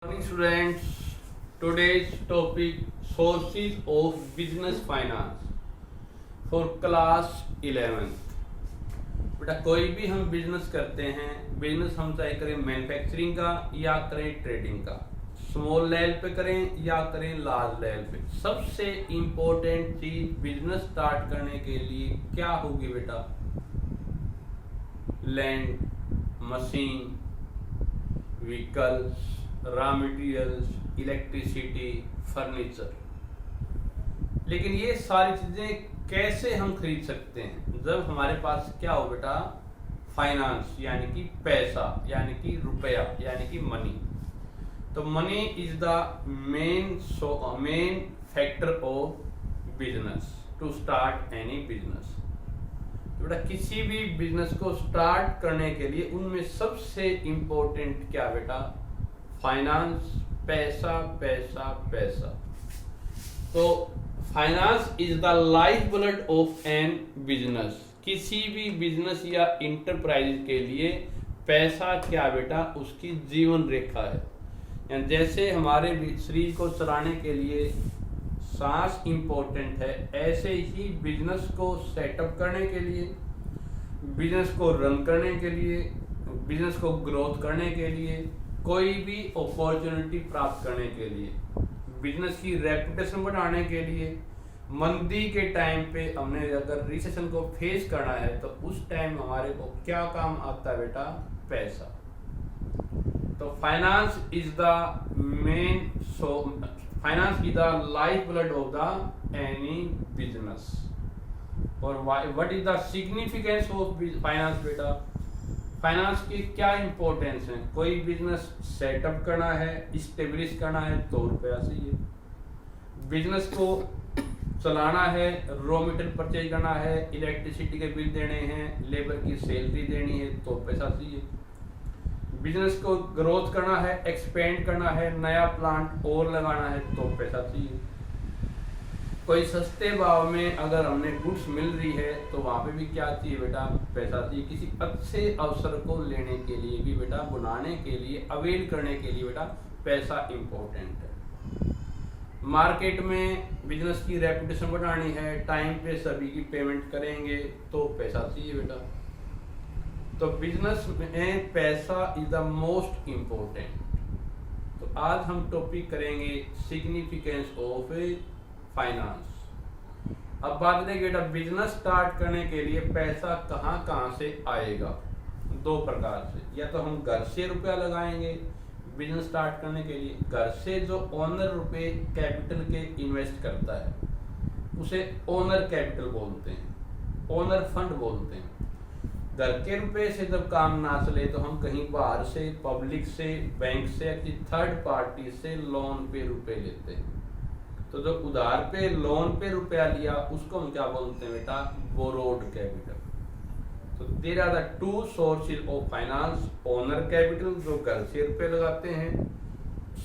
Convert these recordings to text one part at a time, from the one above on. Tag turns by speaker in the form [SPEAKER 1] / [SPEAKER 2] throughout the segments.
[SPEAKER 1] Morning students, today's topic sources of business finance for class 11th। बेटा कोई भी हम बिजनेस करते हैं, बिजनेस हम चाहे करें मैन्युफैक्चरिंग का या करें ट्रेडिंग का, स्मॉल लेवल पे करें या करें लार्ज लेवल पे, सबसे इम्पोर्टेंट चीज बिजनेस स्टार्ट करने के लिए क्या होगी बेटा? Land, machine, vehicles, raw materials, electricity, furniture. लेकिन ये सारी चीजें कैसे हम खरीद सकते हैं? जब हमारे पास क्या हो बेटा? फाइनेंस यानी कि पैसा, यानी कि रुपया, यानी कि मनी। तो money is the main factor of business to start any business. तो बेटा किसी भी बिजनेस को स्टार्ट करने के लिए उनमें सबसे इंपॉर्टेंट क्या बेटा? फाइनेंस, पैसा पैसा पैसा। तो finance is the life blood of an business. किसी भी बिजनेस या इंटरप्राइज के लिए पैसा क्या बेटा? उसकी जीवन रेखा है। यानी जैसे हमारे शरीर को चलाने के लिए सांस इंपॉर्टेंट है, ऐसे ही बिजनेस को सेटअप करने के लिए, बिजनेस को रन करने के लिए, बिजनेस को ग्रोथ करने के लिए, कोई भी अपॉर्चुनिटी प्राप्त करने के लिए, बिजनेस की रेपुटेशन बढ़ाने के लिए, मंदी के टाइम पे हमने अगर रिसेशन को फेस करना है तो उस टाइम हमारे को क्या काम आता है बेटा? पैसा। तो finance is the life blood of the any business. और what is the significance of finance बेटा? फाइनेंस की क्या इंपॉर्टेंस है? कोई बिजनेस सेटअप करना है, स्टेब्लिश करना है तो रुपया चाहिए। बिजनेस को चलाना है, रॉ मटेरियल परचेज करना है, इलेक्ट्रिसिटी के बिल देने हैं, लेबर की सैलरी देनी है तो पैसा चाहिए। बिजनेस को ग्रोथ करना है, एक्सपेंड करना है, नया प्लांट और लगाना है तो पैसा चाहिए। कोई सस्ते भाव में अगर हमने गुड्स मिल रही है तो वहां पे भी क्या चाहिए बेटा? पैसा चाहिए। किसी अच्छे अवसर को लेने के लिए भी बेटा, बुलाने के लिए, अवेल करने के लिए बेटा पैसा इंपॉर्टेंट है। मार्केट में बिजनेस की रेपुटेशन बढ़ानी है, टाइम पे सभी की पेमेंट करेंगे तो पैसा चाहिए बेटा। तो बिजनेस में पैसा इज द मोस्ट इम्पोर्टेंट। तो आज हम टॉपिक करेंगे सिग्निफिकेंस ऑफ फाइनेंस। अब बात करें बेटा बिजनेस स्टार्ट करने के लिए पैसा कहाँ से आएगा? दो प्रकार से। या तो हम घर से रुपया लगाएंगे बिजनेस स्टार्ट करने के लिए। घर से जो ओनर रुपए कैपिटल के इन्वेस्ट करता है उसे ओनर कैपिटल बोलते हैं, ओनर फंड बोलते हैं। घर के रुपए से जब काम ना चले तो हम कहीं बाहर से, पब्लिक से, बैंक से या किसी थर्ड पार्टी से लोन पे रुपए लेते हैं। तो जो उधार पे लोन पे रुपया लिया उसको हम क्या बोलते हैं बेटा? Borrowed capital. तो there are the two sources of finance. Owner capital जो घर से रुपए लगाते हैं,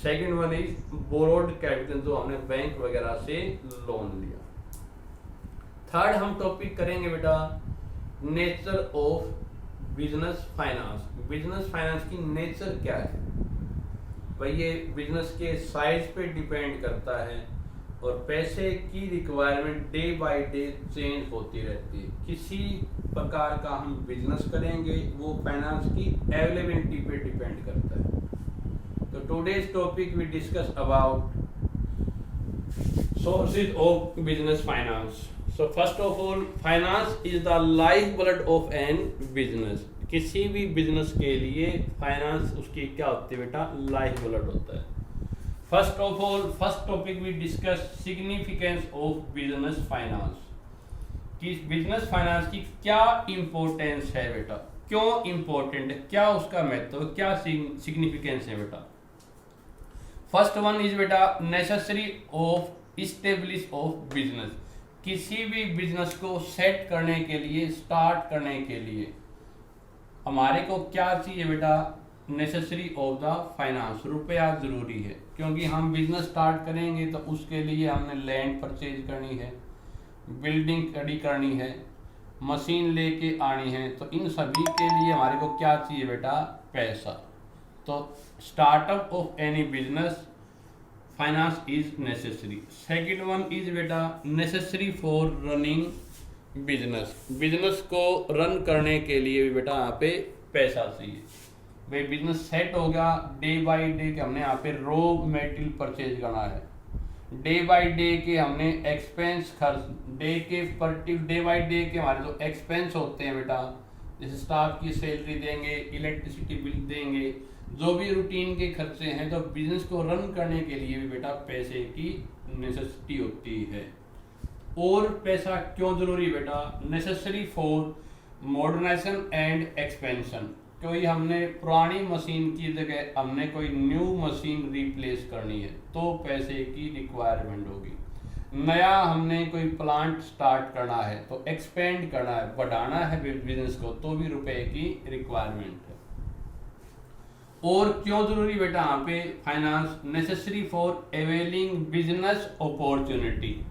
[SPEAKER 1] second one is borrowed capital जो हमने बैंक वगैरह से लोन लिया। थर्ड हम टॉपिक करेंगे बेटा nature of business finance. Business finance की नेचर क्या है भाई? ये बिजनेस के साइज पे डिपेंड करता है और पैसे की requirement day by day change होती रहती है। किसी प्रकार का हम बिजनेस करेंगे वो फाइनेंस की अवेलेबिलिटी पे डिपेंड करता है। तो today's topic we discuss about sources of business finance. So first of all, finance is the life blood of an business. किसी भी बिजनेस के लिए फाइनेंस उसकी क्या होती है बेटा? लाइफ ब्लड होता है। First of all, first topic we discuss significance of business finance. कि बिजनेस फाइनेंस की क्या इंपॉर्टेंस है बेटा? क्यों इंपॉर्टेंट है? क्या उसका महत्व, क्या सिग्निफिकेंस है बेटा? फर्स्ट वन इज बेटा necessary of establish of business. किसी भी बिजनेस को सेट करने के लिए, स्टार्ट करने के लिए हमारे को क्या चाहिए बेटा? नेसेसरी ऑफ द फाइनेंस, रुपया जरूरी है। क्योंकि हम बिजनेस स्टार्ट करेंगे तो उसके लिए हमने लैंड परचेज करनी है, बिल्डिंग खड़ी करनी है, मशीन लेके आनी है। तो इन सभी के लिए हमारे को क्या चाहिए बेटा? पैसा। तो startup of any business finance is necessary. Second one is बेटा necessary for running business. Business को रन करने के लिए भी बेटा यहाँ पे पैसा चाहिए। भाई बिजनेस सेट हो गया, डे बाय डे के हमने यहाँ पे रॉ मेटेरियल परचेज करना है, डे बाय डे के हमने एक्सपेंस खर्च, डे बाय डे के हमारे जो एक्सपेंस होते हैं बेटा, जैसे स्टाफ की सैलरी देंगे, इलेक्ट्रिसिटी बिल देंगे, जो भी रूटीन के खर्चे हैं, तो बिजनेस को रन करने के लिए भी बेटा पैसे की नेसेसिटी होती है। और पैसा क्यों जरूरी बेटा? Necessary for modernisation and expansion. कोई हमने पुरानी मशीन की जगह हमने कोई न्यू मशीन रिप्लेस करनी है तो पैसे की रिक्वायरमेंट होगी। नया हमने कोई प्लांट स्टार्ट करना है तो एक्सपेंड करना है, बढ़ाना है बिजनेस को, तो भी रुपए की रिक्वायरमेंट है। और क्यों जरूरी बेटा यहाँ पे finance? Necessary for availing business opportunity.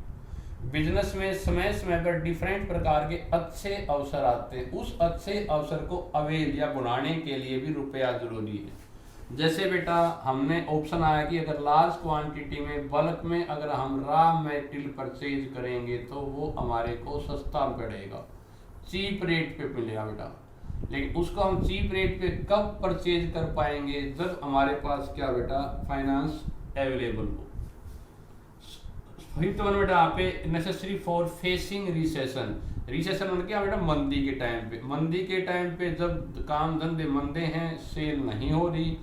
[SPEAKER 1] Business में समय समय पर डिफरेंट प्रकार के अच्छे अवसर आते हैं, उस अच्छे अवसर को अवेल या बुलाने के लिए भी रुपया जरूरी है। जैसे बेटा हमने ऑप्शन आया कि अगर लार्ज क्वांटिटी में बल्क में अगर हम रॉ मेटेरियल परचेज करेंगे तो वो हमारे को सस्ता पड़ेगा, चीप रेट पे मिलेगा बेटा। लेकिन उसको हम चीप रेट पे कब परचेज कर पाएंगे? जब हमारे पास क्या बेटा फाइनेंस अवेलेबल हो। फिफ्थ वन बेटा यहाँ पे necessary for facing recession. Recession मतलब क्या बेटा? मंदी के टाइम पे, मंदी के टाइम पे जब काम धंधे मंदे हैं, सेल नहीं हो रही,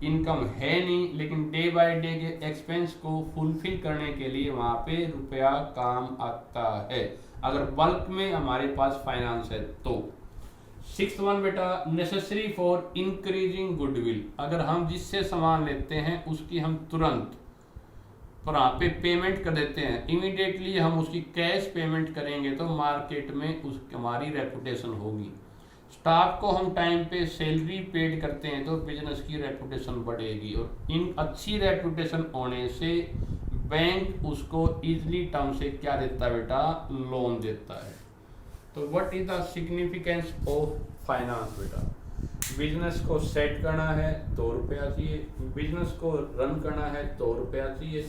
[SPEAKER 1] इनकम है नहीं, लेकिन डे बाय डे के एक्सपेंस को फुलफिल करने के लिए वहाँ पे रुपया काम आता है, अगर बल्क में हमारे पास फाइनेंस है तो। सिक्स्थ वन बेटा नेसेसरी फॉर इंक्रीजिंग गुडविल। अगर हम जिससे सामान लेते हैं उसकी हम तुरंत पर यहाँ पे पेमेंट कर देते हैं, इमीडिएटली हम उसकी कैश पेमेंट करेंगे तो मार्केट में उस हमारी रेपुटेशन होगी। स्टाफ को हम टाइम पे सैलरी पेड करते हैं तो बिजनेस की रेपुटेशन बढ़ेगी, और इन अच्छी रेपुटेशन होने से बैंक उसको इजीली टर्म से क्या देता है बेटा? लोन देता है। तो what is the significance of finance बेटा? बिजनेस को सेट करना है तो रुपया चाहिए, बिजनेस को रन करना है तो रुपया चाहिए,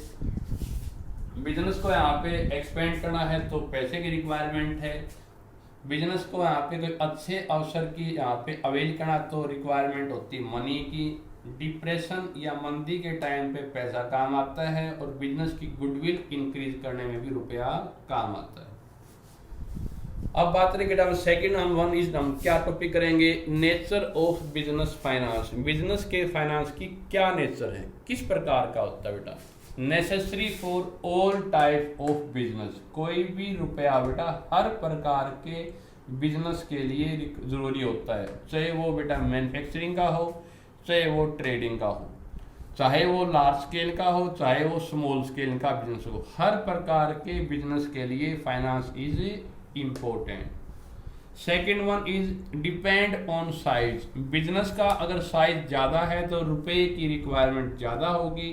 [SPEAKER 1] बिजनेस को यहाँ पे एक्सपेंड करना है तो पैसे की रिक्वायरमेंट है, बिजनेस को यहाँ पे कोई अच्छे अवसर की यहाँ पे अवेल करना तो रिक्वायरमेंट होती है मनी की। डिप्रेशन या मंदी के टाइम पे पैसा काम आता है, और बिजनेस की गुडविल इंक्रीज करने में भी रुपया काम आता है। अब बात करें सेकंड हम क्या टॉपिक करेंगे? Nature of business finance. Business के फाइनेंस की क्या नेचर है, किस प्रकार का होता है बेटा? Necessary for all type of business. कोई भी रुपया बेटा हर प्रकार के बिजनेस के लिए जरूरी होता है, चाहे वो बेटा मैन्युफैक्चरिंग का हो, चाहे वो ट्रेडिंग का हो, चाहे वो लार्ज स्केल का हो, चाहे वो स्मॉल स्केल का बिजनेस हो। हर प्रकार के बिजनेस के लिए finance is important. Second one is depend on size. Business का अगर साइज ज्यादा है तो रुपए की रिक्वायरमेंट ज्यादा होगी,